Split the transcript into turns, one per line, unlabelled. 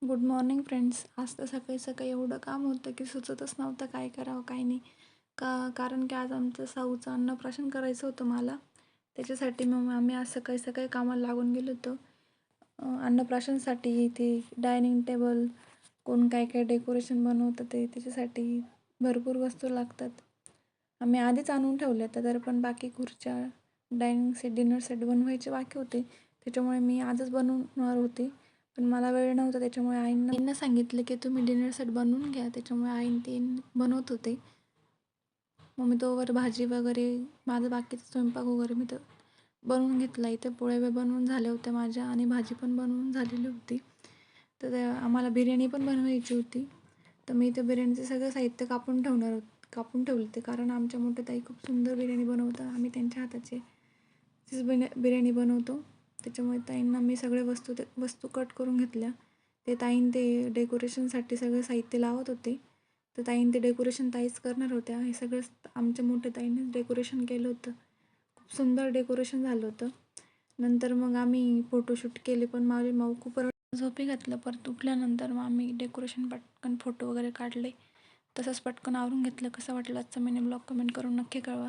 Good morning friends. आज तर सकाळी सकाळी एवढं काम होतं की सुचतच नव्हतं काय करावं काय नाही. कारण की आज आमचं साऊचं अन्नप्राशन करायचं होतं मला. त्याच्यासाठी मग आम्ही आज सकाळी सकाळी कामाला लागून गेलो होतो. अन्नप्राशनसाठी ते डायनिंग टेबल, कोण काय काय डेकोरेशन बनवतं त्याच्यासाठी भरपूर वस्तू लागतात. आम्ही आधीच आणून ठेवल्या होत्या, तर पण बाकी खुर्च्या, डायनिंग सेट, डिनर सेट बनवायचे बाकी होते. त्याच्यामुळे मी आजच बनवणार होते. पण मला वेळ नव्हता, त्याच्यामुळे आईंना सांगितलं की तुम्ही डिनर सेट बनवून घ्या. त्याच्यामुळे आईन ते बनवत होते. मग मी तोवर भाजी वगैरे, माझं बाकीचा स्वयंपाक वगैरे मी तर बनवून घेतला. इथे पोळ्या बनवून झाल्या होत्या माझ्या आणि भाजी पण बनवून झालेली होती. तर आम्हाला बिर्याणी पण बनवायची होती. तर मी इथे बिर्याणीचं सगळं साहित्य कापून ठेवलं होते, कारण आमच्या मोठ्या ताई खूप सुंदर बिर्याणी बनवतात. आम्ही त्यांच्या हाताची बिर्याणी बनवतो. त्याच्यामुळे ताईंना मी सगळे वस्तू कट करून घेतल्या. ते डेकोरेशनसाठी सगळं साहित्य लावत होते. तर ते डेकोरेशन ताईच करणार होत्या. हे सगळं आमच्या मोठ्या ताईंनीच डेकोरेशन केलं होतं. खूप सुंदर डेकोरेशन झालं होतं. नंतर मग आम्ही फोटोशूट केले, पण माझे माऊ खूप झोपी घातलं. परत उठल्यानंतर मग आम्ही डेकोरेशन पटकन फोटो वगैरे काढले. तसंच पटकन आवरून घेतलं. कसं वाटलं आजचा मिनी ब्लॉग कमेंट करून नक्की कळवा.